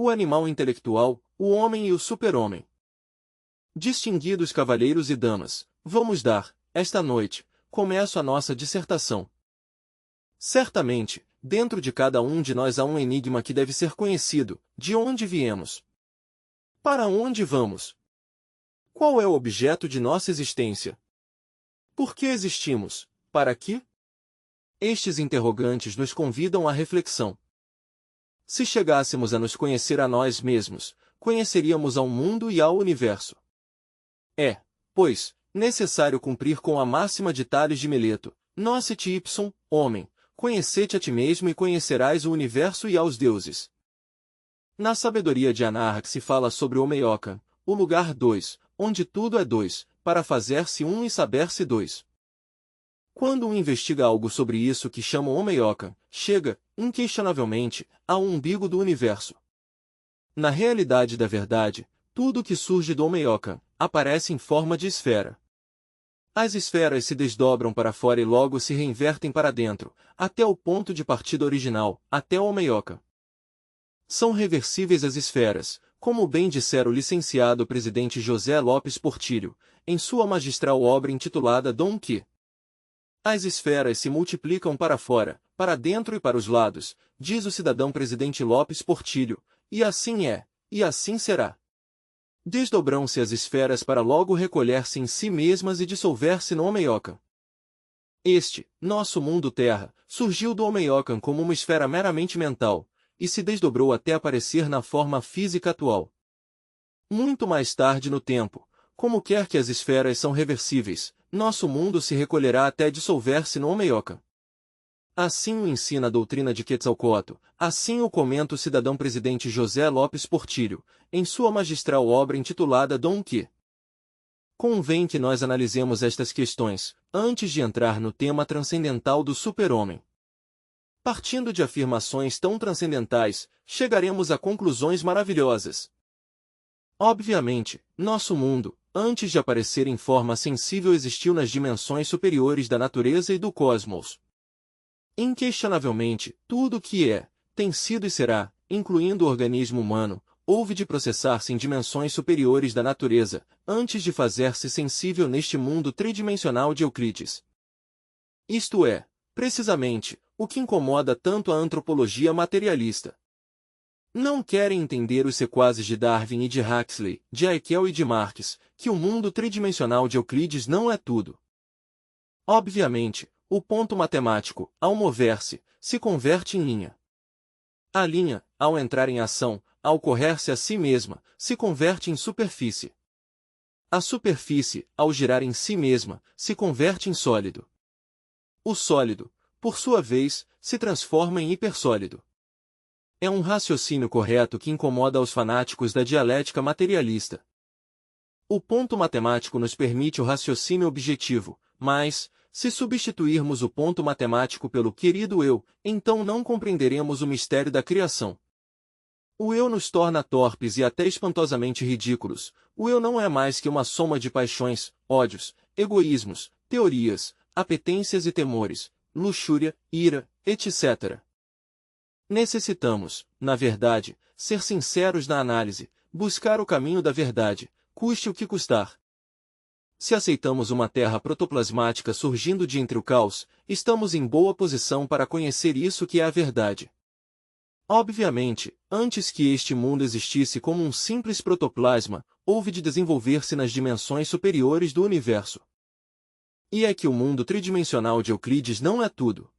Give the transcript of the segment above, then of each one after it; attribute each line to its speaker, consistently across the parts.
Speaker 1: o animal intelectual, o homem e o super-homem. Distinguidos cavalheiros e damas, vamos dar, esta noite, começo a nossa dissertação. Certamente, dentro de cada um de nós há um enigma que deve ser conhecido: de onde viemos? Para onde vamos? Qual é o objeto de nossa existência? Por que existimos? Para quê? Estes interrogantes nos convidam à reflexão. Se chegássemos a nos conhecer a nós mesmos, conheceríamos ao mundo e ao universo. É, pois, necessário cumprir com a máxima de Tales de Mileto: Nosce-te ipsum, homem, conhece-te a ti mesmo e conhecerás o universo e aos deuses. Na sabedoria de Anarrak se fala sobre o Meiocan, o lugar 2, onde tudo é 2, para fazer-se um e saber-se 2. Quando um investiga algo sobre isso que chamam o Meiocan, chega, inquestionavelmente, ao umbigo do universo. Na realidade da verdade, tudo que surge do Meiocan aparece em forma de esfera. As esferas se desdobram para fora e logo se reinvertem para dentro, até o ponto de partida original, até o Meiocan. São reversíveis as esferas, como bem dissera o licenciado presidente José Lopes Portillo, em sua magistral obra intitulada Dom Qi. As esferas se multiplicam para fora, para dentro e para os lados, diz o cidadão presidente Lopes Portillo, e assim é, e assim será. Desdobram-se as esferas para logo recolher-se em si mesmas e dissolver-se no Meiocan. Este, nosso mundo Terra, surgiu do Meiocan como uma esfera meramente mental, e se desdobrou até aparecer na forma física atual. Muito mais tarde no tempo, como quer que as esferas são reversíveis, nosso mundo se recolherá até dissolver-se no Meiocan. Assim o ensina a doutrina de Quetzalcoatl, assim o comenta o cidadão presidente José Lopes Portillo, em sua magistral obra intitulada Dom Qi. Convém que nós analisemos estas questões, antes de entrar no tema transcendental do super-homem. Partindo de afirmações tão transcendentais, chegaremos a conclusões maravilhosas. Obviamente, nosso mundo, antes de aparecer em forma sensível, existiu nas dimensões superiores da natureza e do cosmos. Inquestionavelmente, tudo o que é, tem sido e será, incluindo o organismo humano, houve de processar-se em dimensões superiores da natureza, antes de fazer-se sensível neste mundo tridimensional de Euclides. Isto é, precisamente, o que incomoda tanto a antropologia materialista. Não querem entender os sequazes de Darwin e de Huxley, de Haeckel e de Marx, que o mundo tridimensional de Euclides não é tudo. Obviamente, o ponto matemático, ao mover-se, se converte em linha. A linha, ao entrar em ação, ao correr-se a si mesma, se converte em superfície. A superfície, ao girar em si mesma, se converte em sólido. O sólido, por sua vez, se transforma em hipersólido. É um raciocínio correto que incomoda aos fanáticos da dialética materialista. O ponto matemático nos permite o raciocínio objetivo, mas, se substituirmos o ponto matemático pelo querido eu, então não compreenderemos o mistério da criação. O eu nos torna torpes e até espantosamente ridículos. O eu não é mais que uma soma de paixões, ódios, egoísmos, teorias, apetências e temores, luxúria, ira, etc. Necessitamos, na verdade, ser sinceros na análise, buscar o caminho da verdade, custe o que custar. Se aceitamos uma terra protoplasmática surgindo de entre o caos, estamos em boa posição para conhecer isso que é a verdade. Obviamente, antes que este mundo existisse como um simples protoplasma, houve de desenvolver-se nas dimensões superiores do universo. E é que o mundo tridimensional de Euclides não é tudo.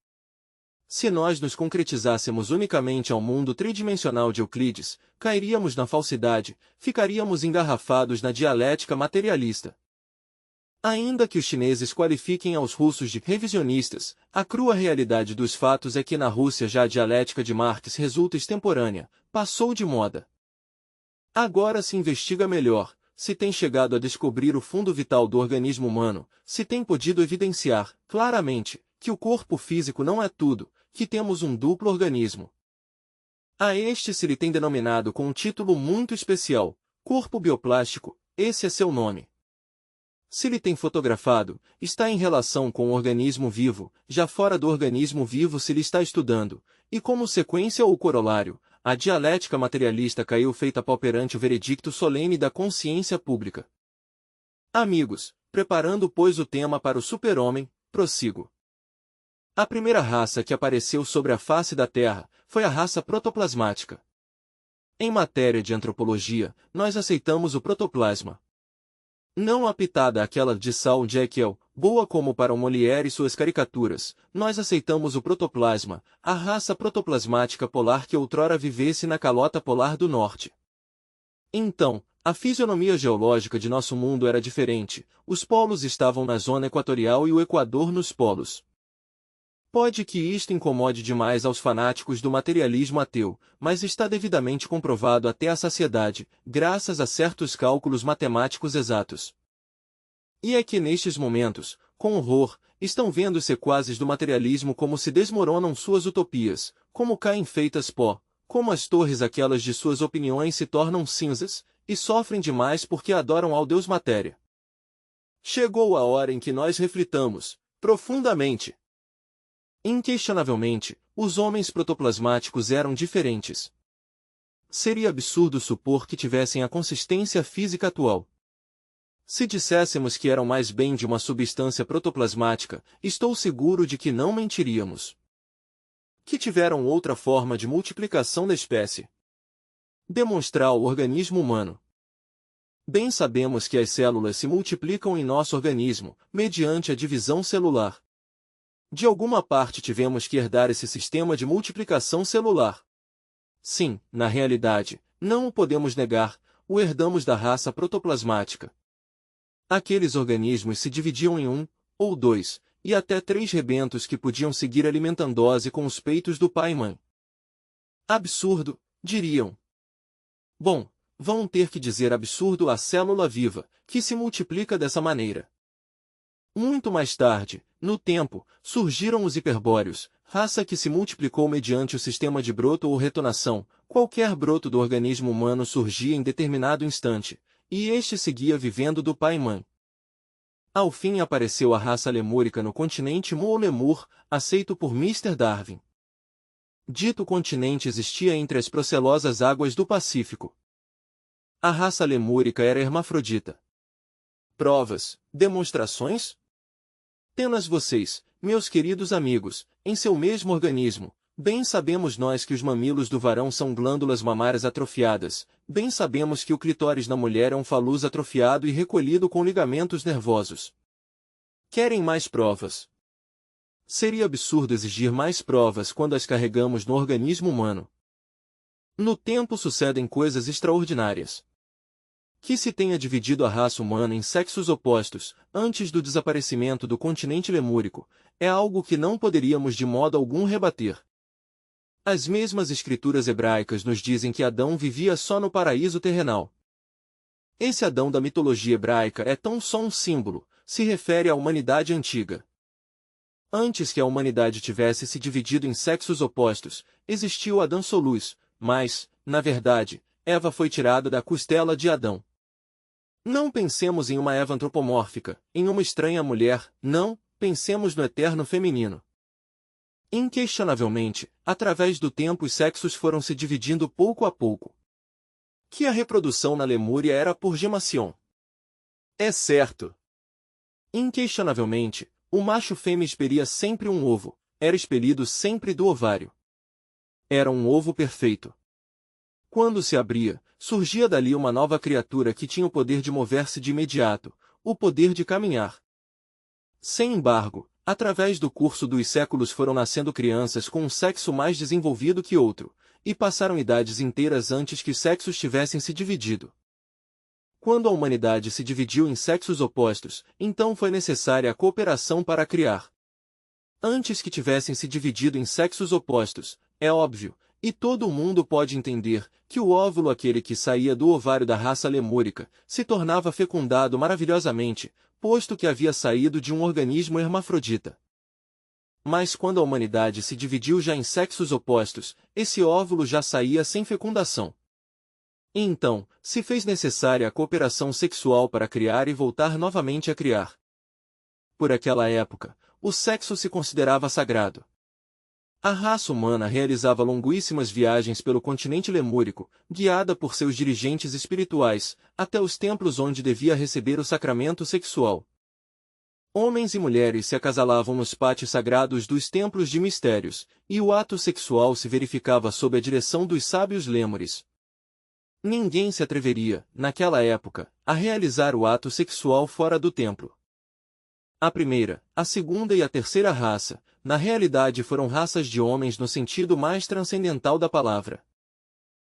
Speaker 1: Se nós nos concretizássemos unicamente ao mundo tridimensional de Euclides, cairíamos na falsidade, ficaríamos engarrafados na dialética materialista. Ainda que os chineses qualifiquem aos russos de revisionistas, a crua realidade dos fatos é que na Rússia já a dialética de Marx resulta extemporânea, passou de moda. Agora se investiga melhor, se tem chegado a descobrir o fundo vital do organismo humano, se tem podido evidenciar, claramente, que o corpo físico não é tudo, que temos um duplo organismo. A este se lhe tem denominado com um título muito especial, corpo bioplástico, esse é seu nome. Se lhe tem fotografado, está em relação com o organismo vivo, já fora do organismo vivo se lhe está estudando, e como sequência ou corolário, a dialética materialista caiu feita pau perante o veredicto solene da consciência pública. Amigos, preparando pois o tema para o super-homem, prossigo. A primeira raça que apareceu sobre a face da Terra foi a raça protoplasmática. Em matéria de antropologia, nós aceitamos o protoplasma. Não a pitada aquela de Saul Jekyll, boa como para o Molière e suas caricaturas, nós aceitamos o protoplasma, a raça protoplasmática polar que outrora vivesse na calota polar do norte. Então, a fisionomia geológica de nosso mundo era diferente, os polos estavam na zona equatorial e o Equador nos polos. Pode que isto incomode demais aos fanáticos do materialismo ateu, mas está devidamente comprovado até a saciedade, graças a certos cálculos matemáticos exatos. E é que nestes momentos, com horror, estão vendo os sequazes do materialismo como se desmoronam suas utopias, como caem feitas pó, como as torres aquelas de suas opiniões se tornam cinzas, e sofrem demais porque adoram ao Deus matéria. Chegou a hora em que nós reflitamos, profundamente. Inquestionavelmente, os homens protoplasmáticos eram diferentes. Seria absurdo supor que tivessem a consistência física atual. Se disséssemos que eram mais bem de uma substância protoplasmática, estou seguro de que não mentiríamos. Que tiveram outra forma de multiplicação da espécie. Demonstrar o organismo humano. Bem sabemos que as células se multiplicam em nosso organismo, mediante a divisão celular. De alguma parte tivemos que herdar esse sistema de multiplicação celular. Sim, na realidade, não o podemos negar, o herdamos da raça protoplasmática. Aqueles organismos se dividiam em um, ou dois, e até 3 rebentos que podiam seguir alimentandose com os peitos do pai e mãe. Absurdo, diriam. Bom, vão ter que dizer absurdo à célula viva, que se multiplica dessa maneira. Muito mais tarde, no tempo, surgiram os hiperbóreos, raça que se multiplicou mediante o sistema de broto ou retonação. Qualquer broto do organismo humano surgia em determinado instante, e este seguia vivendo do pai e mãe. Ao fim apareceu a raça lemúrica no continente Mu ou Lemur, aceito por Mr. Darwin. Dito continente existia entre as procelosas águas do Pacífico. A raça lemúrica era hermafrodita. Provas, demonstrações? Tenas vocês, meus queridos amigos, em seu mesmo organismo. Bem sabemos nós que os mamilos do varão são glândulas mamárias atrofiadas, bem sabemos que o clitóris da mulher é um faluz atrofiado e recolhido com ligamentos nervosos. Querem mais provas? Seria absurdo exigir mais provas quando as carregamos no organismo humano. No tempo sucedem coisas extraordinárias. Que se tenha dividido a raça humana em sexos opostos, antes do desaparecimento do continente lemúrico, é algo que não poderíamos de modo algum rebater. As mesmas escrituras hebraicas nos dizem que Adão vivia só no paraíso terrenal. Esse Adão da mitologia hebraica é tão só um símbolo, se refere à humanidade antiga. Antes que a humanidade tivesse se dividido em sexos opostos, existiu Adão soluz, mas, na verdade, Eva foi tirada da costela de Adão. Não pensemos em uma Eva antropomórfica, em uma estranha mulher, não, pensemos no eterno feminino. Inquestionavelmente, através do tempo os sexos foram se dividindo pouco a pouco. Que a reprodução na Lemúria era por gemação. É certo. Inquestionavelmente, o macho fêmea expelia sempre um ovo, era expelido sempre do ovário. Era um ovo perfeito. Quando se abria, surgia dali uma nova criatura que tinha o poder de mover-se de imediato, o poder de caminhar. Sem embargo, através do curso dos séculos foram nascendo crianças com um sexo mais desenvolvido que outro, e passaram idades inteiras antes que os sexos tivessem se dividido. Quando a humanidade se dividiu em sexos opostos, então foi necessária a cooperação para criar. Antes que tivessem se dividido em sexos opostos, é óbvio, e todo o mundo pode entender, que o óvulo aquele que saía do ovário da raça lemúrica, se tornava fecundado maravilhosamente, posto que havia saído de um organismo hermafrodita. Mas quando a humanidade se dividiu já em sexos opostos, esse óvulo já saía sem fecundação. E então, se fez necessária a cooperação sexual para criar e voltar novamente a criar. Por aquela época, o sexo se considerava sagrado. A raça humana realizava longuíssimas viagens pelo continente lemúrico, guiada por seus dirigentes espirituais, até os templos onde devia receber o sacramento sexual. Homens e mulheres se acasalavam nos pátios sagrados dos templos de mistérios, e o ato sexual se verificava sob a direção dos sábios lêmures. Ninguém se atreveria, naquela época, a realizar o ato sexual fora do templo. A primeira, a segunda e a terceira raça, na realidade foram raças de homens no sentido mais transcendental da palavra.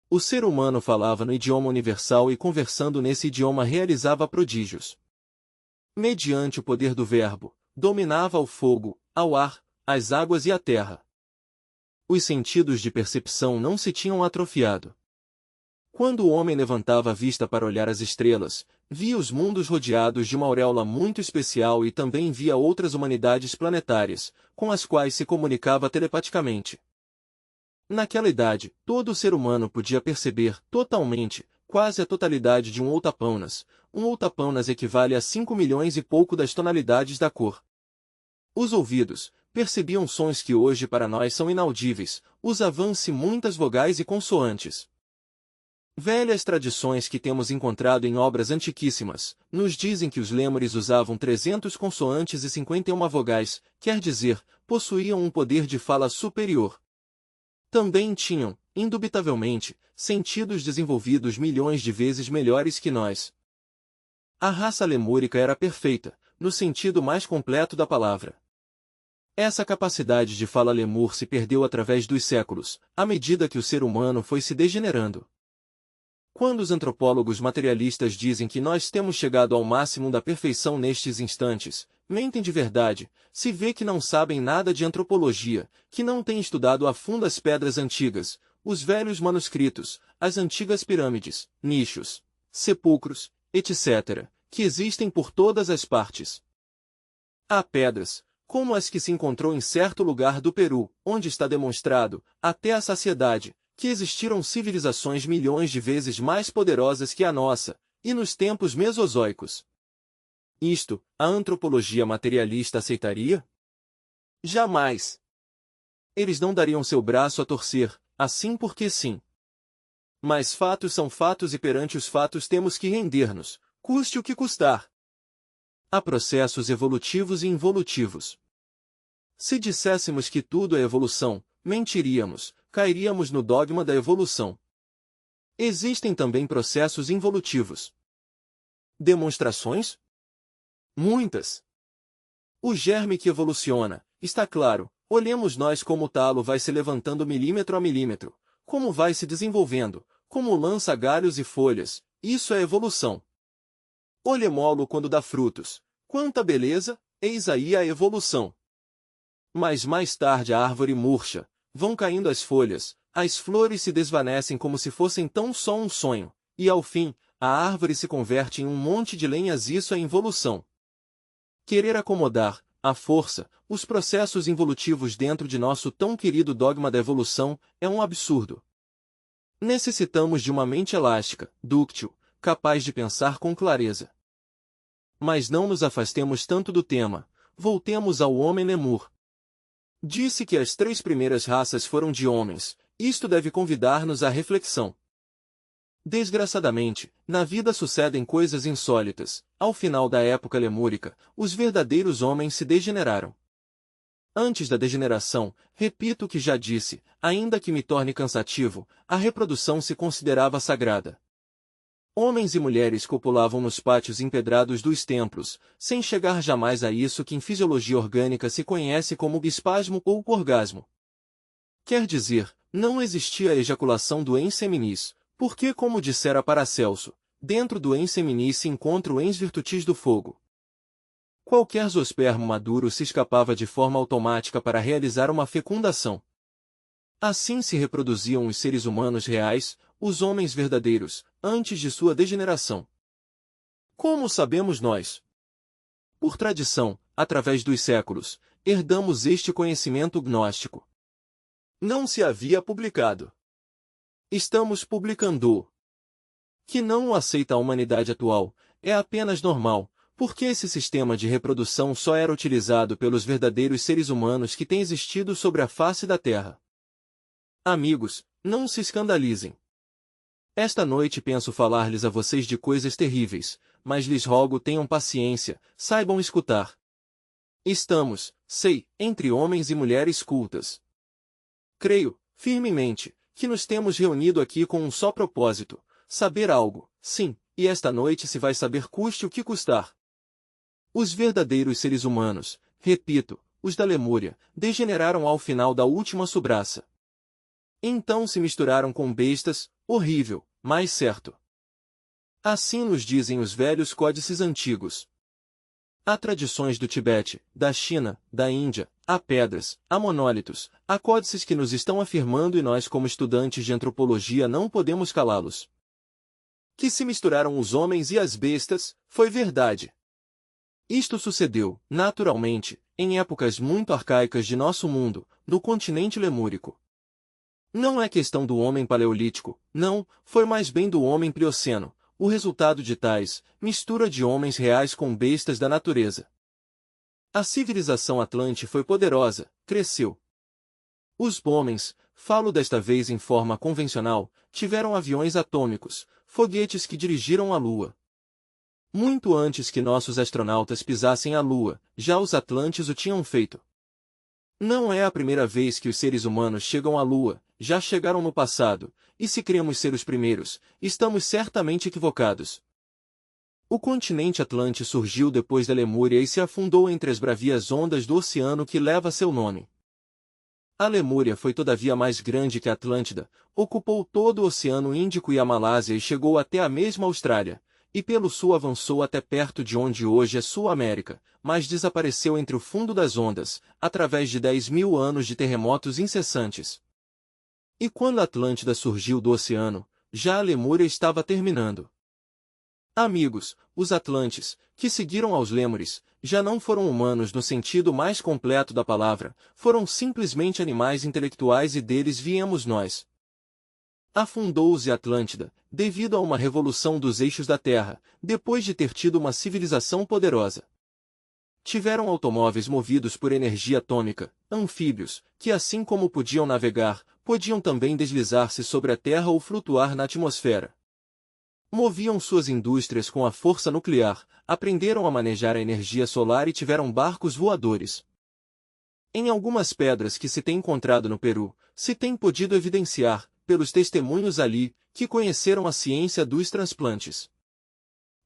Speaker 1: O ser humano falava no idioma universal e conversando nesse idioma realizava prodígios. Mediante o poder do verbo, dominava ao fogo, ao ar, às águas e à terra. Os sentidos de percepção não se tinham atrofiado. Quando o homem levantava a vista para olhar as estrelas, via os mundos rodeados de uma auréola muito especial e também via outras humanidades planetárias, com as quais se comunicava telepaticamente. Naquela idade, todo ser humano podia perceber totalmente, quase a totalidade de um outapaunas. Um outapaunas equivale a 5 milhões e pouco das tonalidades da cor. Os ouvidos percebiam sons que hoje para nós são inaudíveis, usavam-se muitas vogais e consoantes. Velhas tradições que temos encontrado em obras antiquíssimas, nos dizem que os lêmures usavam 300 consoantes e 51 vogais, quer dizer, possuíam um poder de fala superior. Também tinham, indubitavelmente, sentidos desenvolvidos milhões de vezes melhores que nós. A raça lemúrica era perfeita, no sentido mais completo da palavra. Essa capacidade de fala lemur se perdeu através dos séculos, à medida que o ser humano foi se degenerando. Quando os antropólogos materialistas dizem que nós temos chegado ao máximo da perfeição nestes instantes, mentem de verdade, se vê que não sabem nada de antropologia, que não têm estudado a fundo as pedras antigas, os velhos manuscritos, as antigas pirâmides, nichos, sepulcros, etc., que existem por todas as partes. Há pedras, como as que se encontrou em certo lugar do Peru, onde está demonstrado, até a saciedade, que existiram civilizações milhões de vezes mais poderosas que a nossa, e nos tempos mesozoicos. Isto, a antropologia materialista aceitaria? Jamais! Eles não dariam seu braço a torcer, assim porque sim. Mas fatos são fatos e perante os fatos temos que render-nos, custe o que custar. Há processos evolutivos e involutivos. Se disséssemos que tudo é evolução, mentiríamos, cairíamos no dogma da evolução. Existem também processos involutivos. Demonstrações? Muitas. O germe que evoluciona, está claro, olhemos nós como o talo vai se levantando milímetro a milímetro, como vai se desenvolvendo, como lança galhos e folhas, isso é evolução. Olhemo-lo quando dá frutos, quanta beleza, eis aí a evolução. Mas mais tarde a árvore murcha, vão caindo as folhas, as flores se desvanecem como se fossem tão só um sonho, e ao fim, a árvore se converte em um monte de lenhas, isso é involução. Querer acomodar, à força, os processos involutivos dentro de nosso tão querido dogma da evolução, é um absurdo. Necessitamos de uma mente elástica, dúctil, capaz de pensar com clareza. Mas não nos afastemos tanto do tema, voltemos ao homem lemur. Disse que as 3 primeiras raças foram de homens, isto deve convidar-nos à reflexão. Desgraçadamente, na vida sucedem coisas insólitas. Ao final da época lemúrica, os verdadeiros homens se degeneraram. Antes da degeneração, repito o que já disse, ainda que me torne cansativo, a reprodução se considerava sagrada. Homens e mulheres copulavam nos pátios empedrados dos templos, sem chegar jamais a isso que em fisiologia orgânica se conhece como espasmo ou orgasmo. Quer dizer, não existia a ejaculação do ens seminis, porque, como dissera Paracelso, dentro do ens seminis se encontra o ens virtutis do fogo. Qualquer zoospermo maduro se escapava de forma automática para realizar uma fecundação. Assim se reproduziam os seres humanos reais, os homens verdadeiros, antes de sua degeneração. Como sabemos nós? Por tradição, através dos séculos, herdamos este conhecimento gnóstico. Não se havia publicado. Estamos publicando-o. Que não o aceita a humanidade atual, é apenas normal, Porque esse sistema de reprodução só era utilizado pelos verdadeiros seres humanos que têm existido sobre a face da Terra. Amigos, não se escandalizem. Esta noite penso falar-lhes a vocês de coisas terríveis, mas lhes rogo tenham paciência, saibam escutar. Estamos, sei, entre homens e mulheres cultas. Creio, firmemente, que nos temos reunido aqui com um só propósito, saber algo, sim, e esta noite se vai saber custe o que custar. Os verdadeiros seres humanos, repito, os da Lemúria, degeneraram ao final da última subraça. Então se misturaram com bestas, horrível, mas certo. Assim nos dizem os velhos códices antigos. Há tradições do Tibete, da China, da Índia, há pedras, há monólitos, há códices que nos estão afirmando e nós como estudantes de antropologia não podemos calá-los. Que se misturaram os homens e as bestas, foi verdade. Isto sucedeu, naturalmente, em épocas muito arcaicas de nosso mundo, no continente lemúrico. Não é questão do homem paleolítico, não, foi mais bem do homem plioceno, o resultado de tais, mistura de homens reais com bestas da natureza. A civilização atlante foi poderosa, cresceu. Os homens, falo desta vez em forma convencional, tiveram aviões atômicos, foguetes que dirigiram a Lua. Muito antes que nossos astronautas pisassem a Lua, já os atlantes o tinham feito. Não é a primeira vez que os seres humanos chegam à Lua, já chegaram no passado, e se cremos ser os primeiros, estamos certamente equivocados. O continente Atlante surgiu depois da Lemúria e se afundou entre as bravias ondas do oceano que leva seu nome. A Lemúria foi todavia mais grande que a Atlântida, ocupou todo o Oceano Índico e a Malásia e chegou até a mesma Austrália, e pelo sul avançou até perto de onde hoje é Sul-América, mas desapareceu entre o fundo das ondas, através de 10.000 anos de terremotos incessantes. E quando a Atlântida surgiu do oceano, já a Lemúria estava terminando. Amigos, os Atlantes, que seguiram aos Lêmures, já não foram humanos no sentido mais completo da palavra, foram simplesmente animais intelectuais e deles viemos nós. Afundou-se a Atlântida, devido a uma revolução dos eixos da Terra, depois de ter tido uma civilização poderosa. Tiveram automóveis movidos por energia atômica, anfíbios, que assim como podiam navegar, podiam também deslizar-se sobre a Terra ou flutuar na atmosfera. Moviam suas indústrias com a força nuclear, aprenderam a manejar a energia solar e tiveram barcos voadores. Em algumas pedras que se tem encontrado no Peru, se tem podido evidenciar, pelos testemunhos ali, que conheceram a ciência dos transplantes.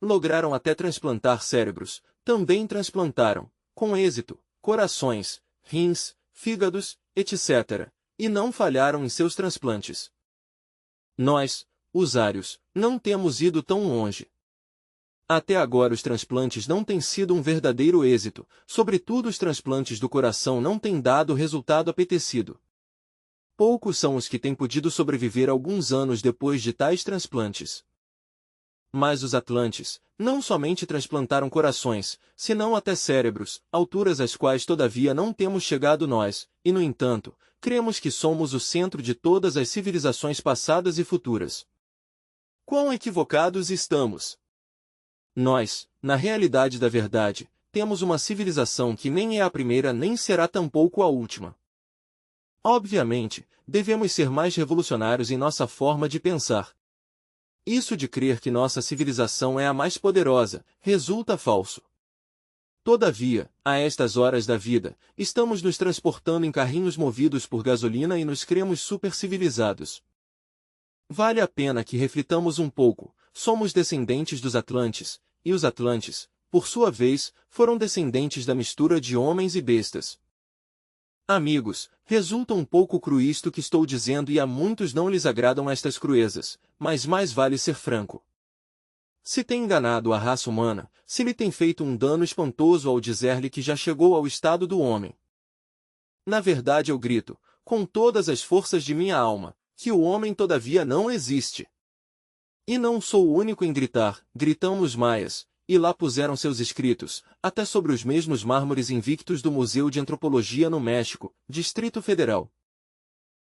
Speaker 1: Lograram até transplantar cérebros, também transplantaram, com êxito, corações, rins, fígados, etc., e não falharam em seus transplantes. Nós, os ários, não temos ido tão longe. Até agora os transplantes não têm sido um verdadeiro êxito, sobretudo os transplantes do coração não têm dado o resultado apetecido. Poucos são os que têm podido sobreviver alguns anos depois de tais transplantes. Mas os atlantes, não somente transplantaram corações, senão até cérebros, alturas às quais todavia não temos chegado nós, e no entanto, cremos que somos o centro de todas as civilizações passadas e futuras. Quão equivocados estamos! Nós, na realidade da verdade, temos uma civilização que nem é a primeira nem será tampouco a última. Obviamente, devemos ser mais revolucionários em nossa forma de pensar. Isso de crer que nossa civilização é a mais poderosa, resulta falso. Todavia, a estas horas da vida, estamos nos transportando em carrinhos movidos por gasolina e nos cremos supercivilizados. Vale a pena que reflitamos um pouco, somos descendentes dos Atlantes, e os Atlantes, por sua vez, foram descendentes da mistura de homens e bestas. Amigos, resulta um pouco cru isto que estou dizendo e a muitos não lhes agradam estas cruezas, mas mais vale ser franco. Se tem enganado a raça humana, se lhe tem feito um dano espantoso ao dizer-lhe que já chegou ao estado do homem. Na verdade eu grito, com todas as forças de minha alma, que o homem todavia não existe. E não sou o único em gritar, gritam os maias, e lá puseram seus escritos, até sobre os mesmos mármores invictos do Museu de Antropologia no México, Distrito Federal.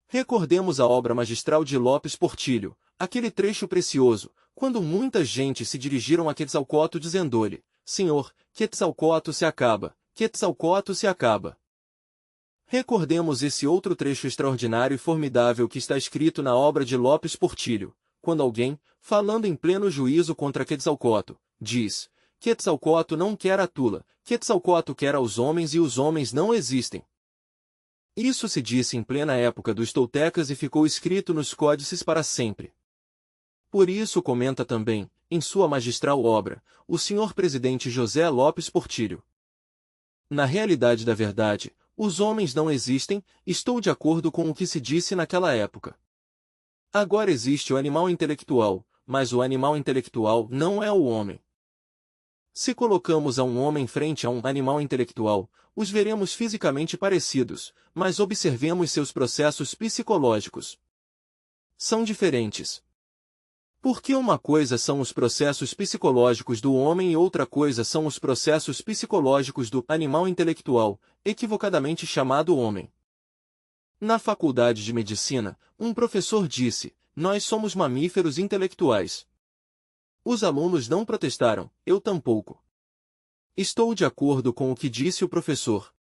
Speaker 1: Recordemos a obra magistral de Lopes Portillo, aquele trecho precioso, quando muita gente se dirigiram a Quetzalcóatl dizendo-lhe, Senhor, Quetzalcóatl se acaba, Quetzalcóatl se acaba. Recordemos esse outro trecho extraordinário e formidável que está escrito na obra de Lopes Portillo, quando alguém, falando em pleno juízo contra Quetzalcóatl, diz: Quetzalcóatl não quer a Tula, Quetzalcóatl quer aos homens e os homens não existem. Isso se disse em plena época dos toltecas e ficou escrito nos códices para sempre. Por isso comenta também, em sua magistral obra, o senhor presidente José Lopes Portillo. Na realidade da verdade, os homens não existem, estou de acordo com o que se disse naquela época. Agora existe o animal intelectual, mas o animal intelectual não é o homem. Se colocamos a um homem frente a um animal intelectual, os veremos fisicamente parecidos, mas observemos seus processos psicológicos. São diferentes. Porque uma coisa são os processos psicológicos do homem e outra coisa são os processos psicológicos do animal intelectual, equivocadamente chamado homem. Na faculdade de medicina, um professor disse: nós somos mamíferos intelectuais. Os alunos não protestaram, eu tampouco. Estou de acordo com o que disse o professor.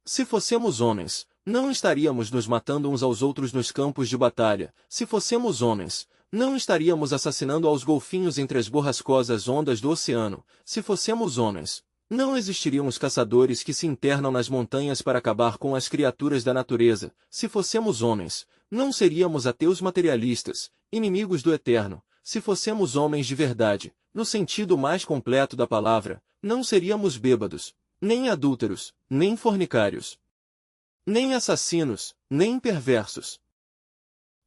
Speaker 1: Se fossemos homens, não estaríamos nos matando uns aos outros nos campos de batalha. Se fossemos homens, não estaríamos assassinando aos golfinhos entre as borrascosas ondas do oceano. Se fossemos homens, não existiriam os caçadores que se internam nas montanhas para acabar com as criaturas da natureza. Se fossemos homens, não seríamos ateus materialistas, inimigos do eterno. Se fossemos homens de verdade, no sentido mais completo da palavra, não seríamos bêbados, nem adúlteros, nem fornicários, nem assassinos, nem perversos.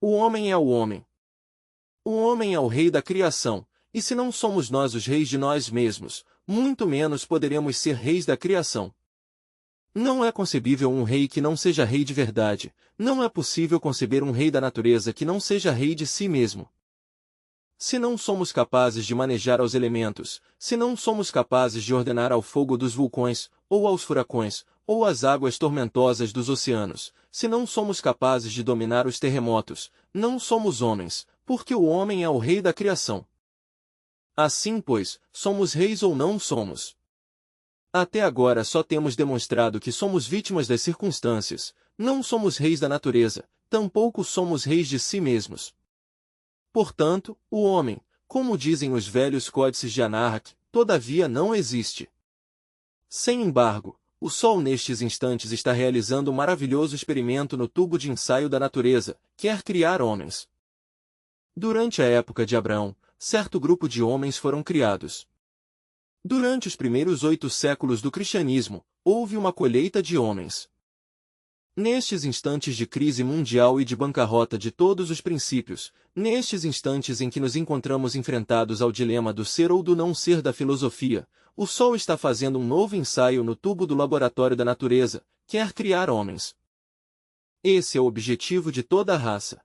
Speaker 1: O homem é o homem. O homem é o rei da criação, e se não somos nós os reis de nós mesmos, muito menos poderemos ser reis da criação. Não é concebível um rei que não seja rei de verdade, não é possível conceber um rei da natureza que não seja rei de si mesmo. Se não somos capazes de manejar aos elementos, se não somos capazes de ordenar ao fogo dos vulcões, ou aos furacões, ou às águas tormentosas dos oceanos, se não somos capazes de dominar os terremotos, não somos homens, porque o homem é o rei da criação. Assim, pois, somos reis ou não somos? Até agora só temos demonstrado que somos vítimas das circunstâncias, não somos reis da natureza, tampouco somos reis de si mesmos. Portanto, o homem, como dizem os velhos códices de Anáhuac, todavia não existe. Sem embargo, o Sol nestes instantes está realizando um maravilhoso experimento no tubo de ensaio da natureza, quer criar homens. Durante a época de Abraão, certo grupo de homens foram criados. Durante os primeiros 8 séculos do cristianismo, houve uma colheita de homens. Nestes instantes de crise mundial e de bancarrota de todos os princípios, nestes instantes em que nos encontramos enfrentados ao dilema do ser ou do não ser da filosofia, o Sol está fazendo um novo ensaio no tubo do laboratório da natureza, quer criar homens. Esse é o objetivo de toda a raça.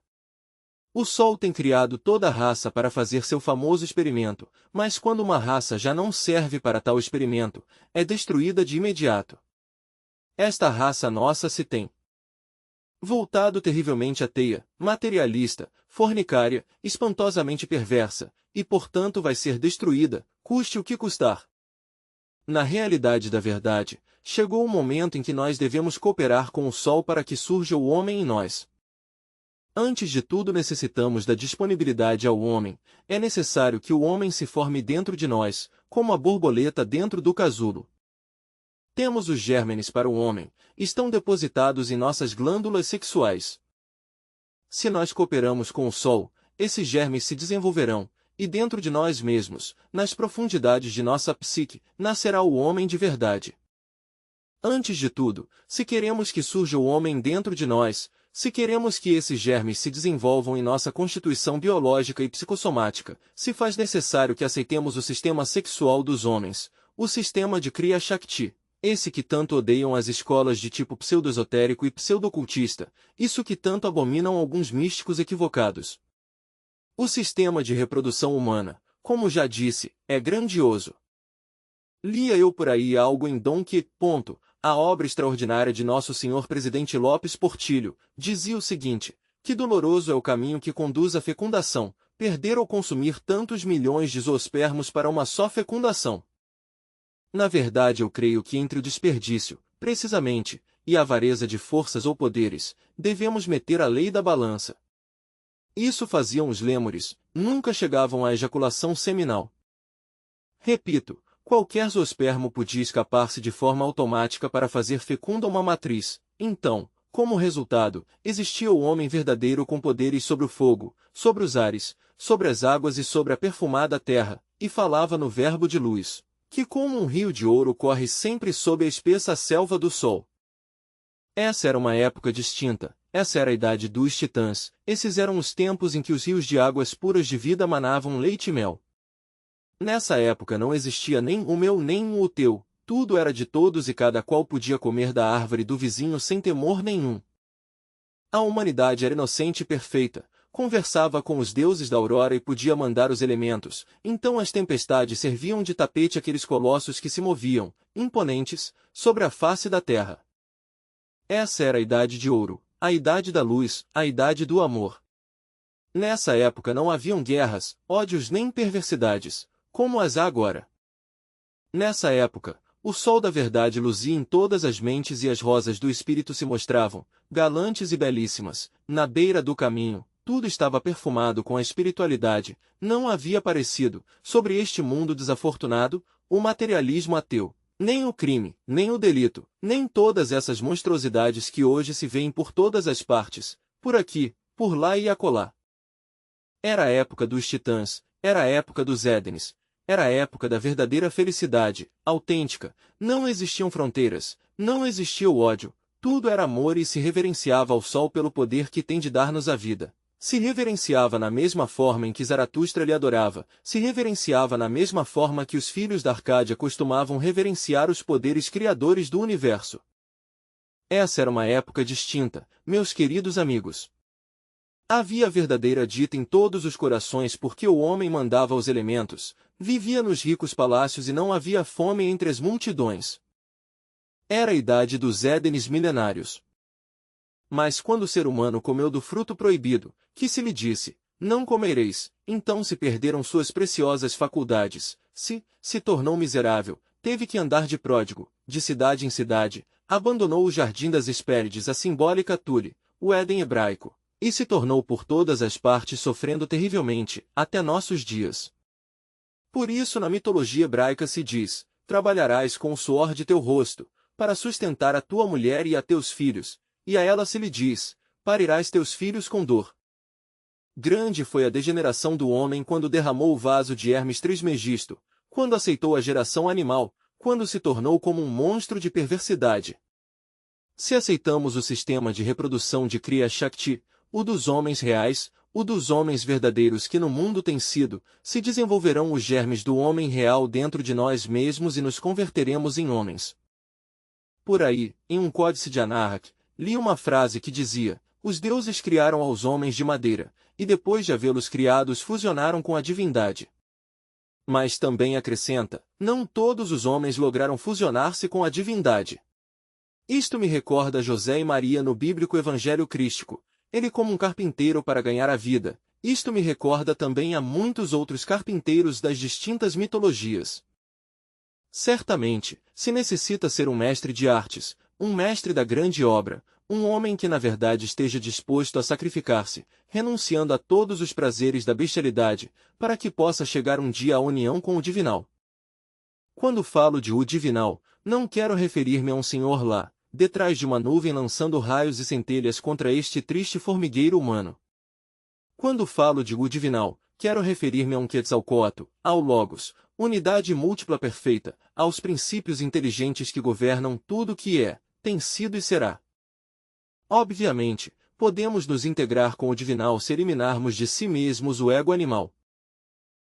Speaker 1: O Sol tem criado toda a raça para fazer seu famoso experimento, mas quando uma raça já não serve para tal experimento, é destruída de imediato. Esta raça nossa se tem voltado terrivelmente ateia, materialista, fornicária, espantosamente perversa, e portanto vai ser destruída, custe o que custar. Na realidade da verdade, chegou o momento em que nós devemos cooperar com o Sol para que surja o homem em nós. Antes de tudo necessitamos da disponibilidade ao homem, é necessário que o homem se forme dentro de nós, como a borboleta dentro do casulo. Temos os gérmenes para o homem, estão depositados em nossas glândulas sexuais. Se nós cooperamos com o Sol, esses germes se desenvolverão, e dentro de nós mesmos, nas profundidades de nossa psique, nascerá o homem de verdade. Antes de tudo, se queremos que surja o homem dentro de nós, se queremos que esses germes se desenvolvam em nossa constituição biológica e psicossomática, se faz necessário que aceitemos o sistema sexual dos homens, o sistema de Kriya Shakti. Esse que tanto odeiam as escolas de tipo pseudo-esotérico e pseudo-ocultista, isso que tanto abominam alguns místicos equivocados. O sistema de reprodução humana, como já disse, é grandioso. Lia eu por aí algo em Dom Quixote, a obra extraordinária de nosso senhor presidente Lopes Portillo, dizia o seguinte: que doloroso é o caminho que conduz à fecundação, perder ou consumir tantos milhões de zoospermos para uma só fecundação. Na verdade eu creio que entre o desperdício, precisamente, e a avareza de forças ou poderes, devemos meter a lei da balança. Isso faziam os lêmures, nunca chegavam à ejaculação seminal. Repito, qualquer zoospermo podia escapar-se de forma automática para fazer fecunda uma matriz. Então, como resultado, existia o homem verdadeiro com poderes sobre o fogo, sobre os ares, sobre as águas e sobre a perfumada terra, e falava no verbo de luz, que como um rio de ouro corre sempre sob a espessa selva do sol. Essa era uma época distinta, essa era a idade dos titãs, esses eram os tempos em que os rios de águas puras de vida manavam leite e mel. Nessa época não existia nem o meu nem o teu, tudo era de todos e cada qual podia comer da árvore do vizinho sem temor nenhum. A humanidade era inocente e perfeita, conversava com os deuses da aurora e podia mandar os elementos, então as tempestades serviam de tapete àqueles colossos que se moviam, imponentes, sobre a face da terra. Essa era a idade de ouro, a idade da luz, a idade do amor. Nessa época não haviam guerras, ódios nem perversidades, como as há agora. Nessa época, o sol da verdade luzia em todas as mentes e as rosas do espírito se mostravam, galantes e belíssimas, na beira do caminho, tudo estava perfumado com a espiritualidade, não havia aparecido, sobre este mundo desafortunado, o materialismo ateu. Nem o crime, nem o delito, nem todas essas monstruosidades que hoje se veem por todas as partes, por aqui, por lá e acolá. Era a época dos titãs, era a época dos édenes, era a época da verdadeira felicidade, autêntica, não existiam fronteiras, não existia o ódio, tudo era amor e se reverenciava ao sol pelo poder que tem de dar-nos a vida. Se reverenciava na mesma forma em que Zaratustra lhe adorava, se reverenciava na mesma forma que os filhos da Arcádia costumavam reverenciar os poderes criadores do universo. Essa era uma época distinta, meus queridos amigos. Havia verdadeira dita em todos os corações porque o homem mandava os elementos, vivia nos ricos palácios e não havia fome entre as multidões. Era a idade dos édenes milenários. Mas quando o ser humano comeu do fruto proibido, que se lhe disse, não comereis, então se perderam suas preciosas faculdades, se tornou miserável, teve que andar de pródigo, de cidade em cidade, abandonou o jardim das Hespérides, a simbólica Tule, o Éden hebraico, e se tornou por todas as partes sofrendo terrivelmente, até nossos dias. Por isso na mitologia hebraica se diz, trabalharás com o suor de teu rosto, para sustentar a tua mulher e a teus filhos, e a ela se lhe diz, parirás teus filhos com dor. Grande foi a degeneração do homem quando derramou o vaso de Hermes Trismegisto, quando aceitou a geração animal, quando se tornou como um monstro de perversidade. Se aceitamos o sistema de reprodução de Kriya Shakti, o dos homens reais, o dos homens verdadeiros que no mundo tem sido, se desenvolverão os germes do homem real dentro de nós mesmos e nos converteremos em homens. Por aí, em um códice de Anahak, li uma frase que dizia, os deuses criaram aos homens de madeira, e depois de havê-los criados fusionaram com a divindade. Mas também acrescenta, não todos os homens lograram fusionar-se com a divindade. Isto me recorda José e Maria no bíblico Evangelho Crístico, ele como um carpinteiro para ganhar a vida, isto me recorda também a muitos outros carpinteiros das distintas mitologias. Certamente, se necessita ser um mestre de artes, um mestre da grande obra, um homem que na verdade esteja disposto a sacrificar-se, renunciando a todos os prazeres da bestialidade, para que possa chegar um dia à união com o divinal. Quando falo de o divinal, não quero referir-me a um senhor lá, detrás de uma nuvem lançando raios e centelhas contra este triste formigueiro humano. Quando falo de o divinal, quero referir-me a um Quetzalcóatl, ao Logos, unidade múltipla perfeita, aos princípios inteligentes que governam tudo o que é, tem sido e será. Obviamente, podemos nos integrar com o divinal se eliminarmos de si mesmos o ego animal.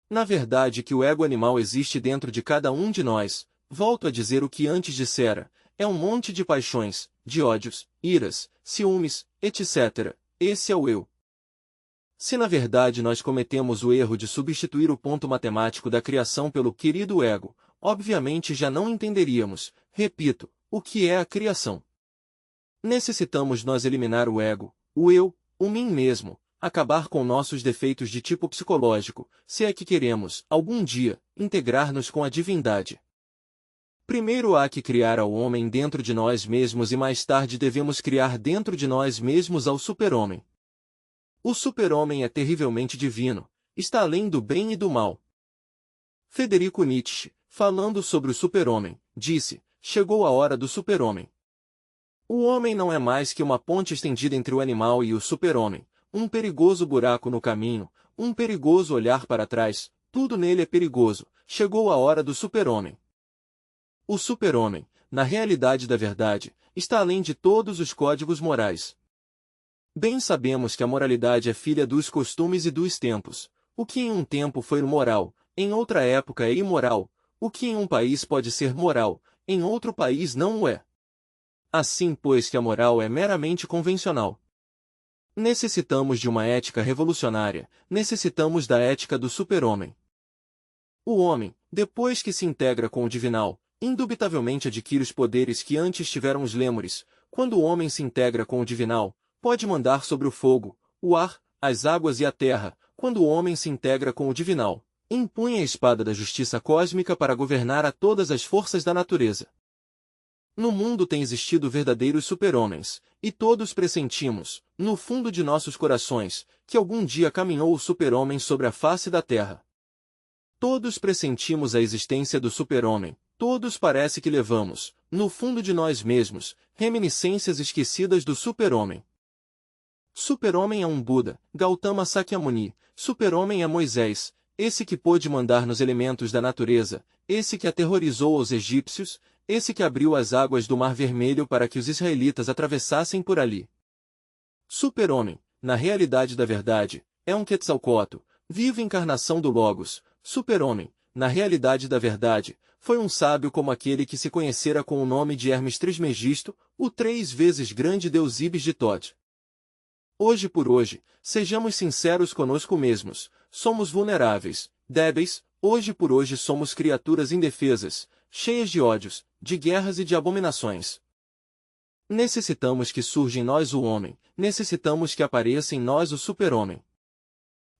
Speaker 1: Na verdade que o ego animal existe dentro de cada um de nós, volto a dizer o que antes dissera, é um monte de paixões, de ódios, iras, ciúmes, etc. Esse é o eu. Se na verdade nós cometemos o erro de substituir o ponto matemático da criação pelo querido ego, obviamente já não entenderíamos, repito, o que é a criação. Necessitamos nós eliminar o ego, o eu, o mim mesmo, acabar com nossos defeitos de tipo psicológico, se é que queremos, algum dia, integrar-nos com a divindade. Primeiro há que criar ao homem dentro de nós mesmos e mais tarde devemos criar dentro de nós mesmos ao super-homem. O super-homem é terrivelmente divino, está além do bem e do mal. Federico Nietzsche, falando sobre o super-homem, disse: chegou a hora do super-homem. O homem não é mais que uma ponte estendida entre o animal e o super-homem, um perigoso buraco no caminho, um perigoso olhar para trás, tudo nele é perigoso. Chegou a hora do super-homem. O super-homem, na realidade da verdade, está além de todos os códigos morais. Bem sabemos que a moralidade é filha dos costumes e dos tempos. O que em um tempo foi moral, em outra época é imoral. O que em um país pode ser moral, em outro país não o é. Assim, pois, que a moral é meramente convencional. Necessitamos de uma ética revolucionária, necessitamos da ética do super-homem. O homem, depois que se integra com o divinal, indubitavelmente adquire os poderes que antes tiveram os lêmures. Quando o homem se integra com o divinal, pode mandar sobre o fogo, o ar, as águas e a terra. Quando o homem se integra com o divinal, impunha a espada da justiça cósmica para governar a todas as forças da natureza. No mundo tem existido verdadeiros super-homens, e todos pressentimos, no fundo de nossos corações, que algum dia caminhou o super-homem sobre a face da terra. Todos pressentimos a existência do super-homem, todos parece que levamos, no fundo de nós mesmos, reminiscências esquecidas do super-homem. Super-homem é um Buda, Gautama Sakyamuni, super-homem é Moisés, esse que pôde mandar nos elementos da natureza, esse que aterrorizou os egípcios, esse que abriu as águas do Mar Vermelho para que os israelitas atravessassem por ali. Super-homem, na realidade da verdade, é um Quetzalcóatl, viva encarnação do Logos. Super-homem, na realidade da verdade, foi um sábio como aquele que se conhecera com o nome de Hermes Trismegisto, o 3 vezes grande deus Ibis de Tod. Hoje por hoje, sejamos sinceros conosco mesmos, somos vulneráveis, débeis, hoje por hoje somos criaturas indefesas, cheias de ódios, de guerras e de abominações. Necessitamos que surja em nós o homem, necessitamos que apareça em nós o super-homem.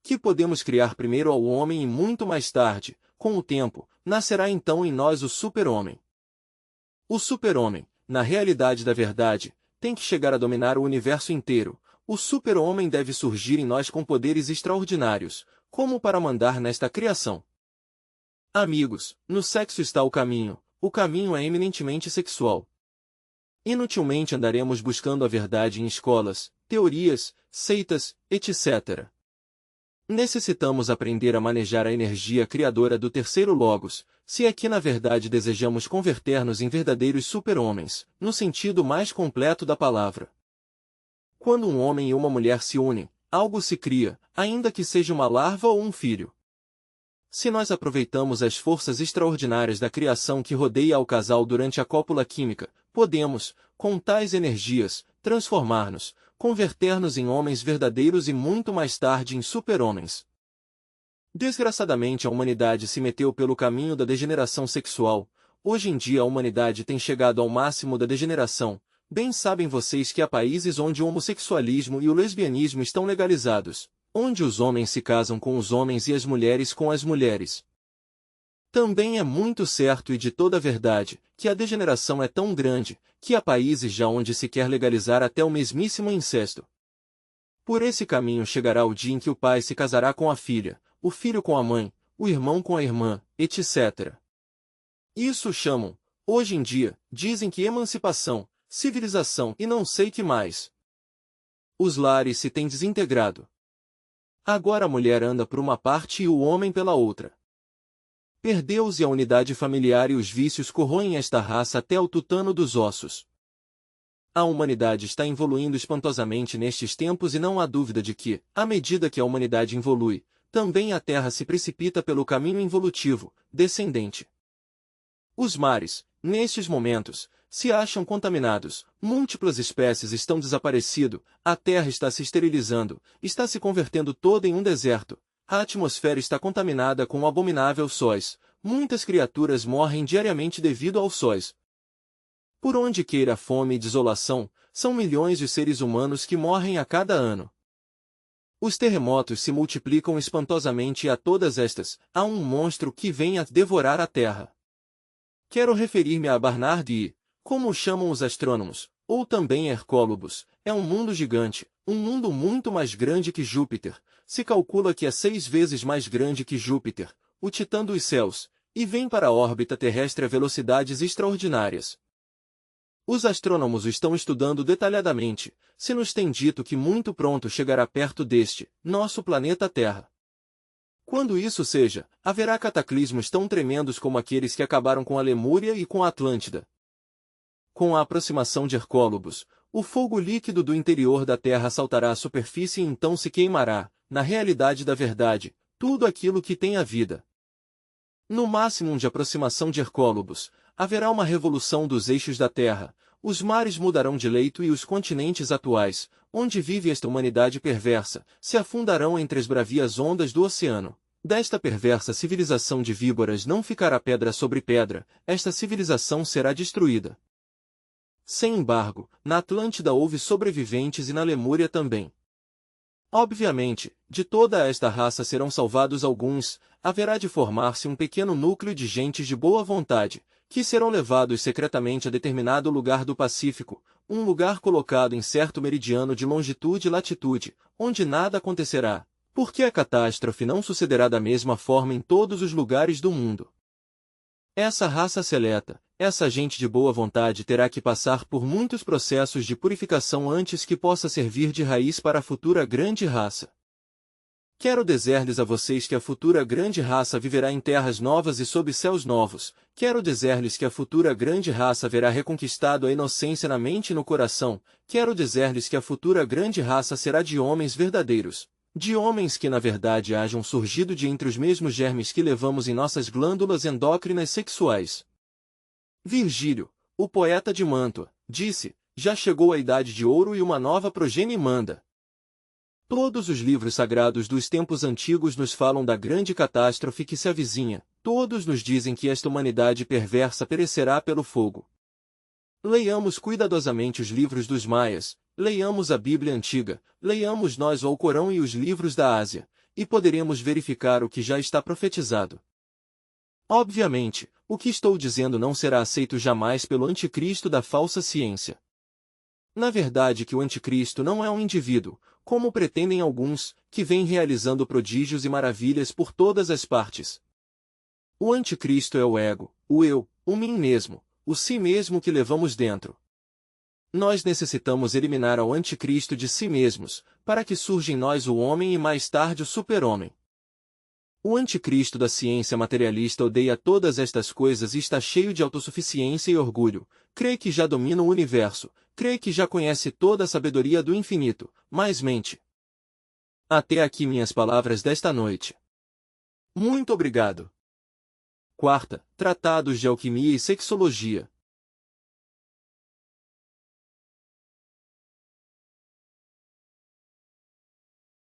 Speaker 1: Que podemos criar primeiro ao homem e muito mais tarde, com o tempo, nascerá então em nós o super-homem. O super-homem, na realidade da verdade, tem que chegar a dominar o universo inteiro. O super-homem deve surgir em nós com poderes extraordinários, como para mandar nesta criação. Amigos, no sexo está o caminho é eminentemente sexual. Inutilmente andaremos buscando a verdade em escolas, teorias, seitas, etc. Necessitamos aprender a manejar a energia criadora do terceiro Logos, se é que na verdade desejamos converter-nos em verdadeiros super-homens, no sentido mais completo da palavra. Quando um homem e uma mulher se unem, algo se cria, ainda que seja uma larva ou um filho. Se nós aproveitamos as forças extraordinárias da criação que rodeia ao casal durante a cópula química, podemos, com tais energias, transformar-nos, converter-nos em homens verdadeiros e muito mais tarde em super-homens. Desgraçadamente a humanidade se meteu pelo caminho da degeneração sexual. Hoje em dia a humanidade tem chegado ao máximo da degeneração. Bem sabem vocês que há países onde o homossexualismo e o lesbianismo estão legalizados, onde os homens se casam com os homens e as mulheres com as mulheres. Também é muito certo e de toda a verdade, que a degeneração é tão grande, que há países já onde se quer legalizar até o mesmíssimo incesto. Por esse caminho chegará o dia em que o pai se casará com a filha, o filho com a mãe, o irmão com a irmã, etc. Isso chamam, hoje em dia, dizem que emancipação, civilização e não sei que mais. Os lares se têm desintegrado. Agora a mulher anda por uma parte e o homem pela outra. Perdeu-se a unidade familiar e os vícios corroem esta raça até o tutano dos ossos. A humanidade está evoluindo espantosamente nestes tempos e não há dúvida de que, à medida que a humanidade evolui, também a Terra se precipita pelo caminho involutivo, descendente. Os mares, nestes momentos, se acham contaminados, múltiplas espécies estão desaparecido, a Terra está se esterilizando, está se convertendo toda em um deserto. A atmosfera está contaminada com um abominável sóis. Muitas criaturas morrem diariamente devido ao sóis. Por onde queira fome e desolação, são milhões de seres humanos que morrem a cada ano. Os terremotos se multiplicam espantosamente e a todas estas, há um monstro que vem a devorar a terra. Quero referir-me a Barnard e, como o chamam os astrônomos, ou também Hercólobos, é um mundo gigante, um mundo muito mais grande que Júpiter. Se calcula que é 6 vezes mais grande que Júpiter, o titã dos céus, e vem para a órbita terrestre a velocidades extraordinárias. Os astrônomos o estão estudando detalhadamente, se nos tem dito que muito pronto chegará perto deste, nosso planeta Terra. Quando isso seja, haverá cataclismos tão tremendos como aqueles que acabaram com a Lemúria e com a Atlântida. Com a aproximação de Hercólobos, o fogo líquido do interior da Terra saltará à superfície e então se queimará, na realidade da verdade, tudo aquilo que tem a vida. No máximo de aproximação de Hercólobos, haverá uma revolução dos eixos da Terra, os mares mudarão de leito e os continentes atuais, onde vive esta humanidade perversa, se afundarão entre as bravias ondas do oceano. Desta perversa civilização de víboras não ficará pedra sobre pedra, esta civilização será destruída. Sem embargo, na Atlântida houve sobreviventes e na Lemúria também. Obviamente, de toda esta raça serão salvados alguns, haverá de formar-se um pequeno núcleo de gentes de boa vontade, que serão levados secretamente a determinado lugar do Pacífico, um lugar colocado em certo meridiano de longitude e latitude, onde nada acontecerá, porque a catástrofe não sucederá da mesma forma em todos os lugares do mundo. Essa raça seleta, essa gente de boa vontade terá que passar por muitos processos de purificação antes que possa servir de raiz para a futura grande raça. Quero dizer-lhes a vocês que a futura grande raça viverá em terras novas e sob céus novos. Quero dizer-lhes que a futura grande raça verá reconquistado a inocência na mente e no coração. Quero dizer-lhes que a futura grande raça será de homens verdadeiros. De homens que na verdade hajam surgido de entre os mesmos germes que levamos em nossas glândulas endócrinas sexuais. Virgílio, o poeta de Mantua, disse, já chegou a idade de ouro e uma nova progenie manda. Todos os livros sagrados dos tempos antigos nos falam da grande catástrofe que se avizinha, todos nos dizem que esta humanidade perversa perecerá pelo fogo. Leiamos cuidadosamente os livros dos Maias, leiamos a Bíblia Antiga, leiamos nós o Alcorão e os livros da Ásia, e poderemos verificar o que já está profetizado. Obviamente, o que estou dizendo não será aceito jamais pelo anticristo da falsa ciência. Na verdade que o anticristo não é um indivíduo, como pretendem alguns, que vem realizando prodígios e maravilhas por todas as partes. O anticristo é o ego, o eu, o mim mesmo, o si mesmo que levamos dentro. Nós necessitamos eliminar ao anticristo de si mesmos, para que surja em nós o homem e mais tarde o super-homem. O anticristo da ciência materialista odeia todas estas coisas e está cheio de autossuficiência e orgulho, crê que já domina o universo, crê que já conhece toda a sabedoria do infinito, mas mente. Até aqui minhas palavras desta noite. Muito obrigado. Quarta, Tratados de Alquimia e Sexologia.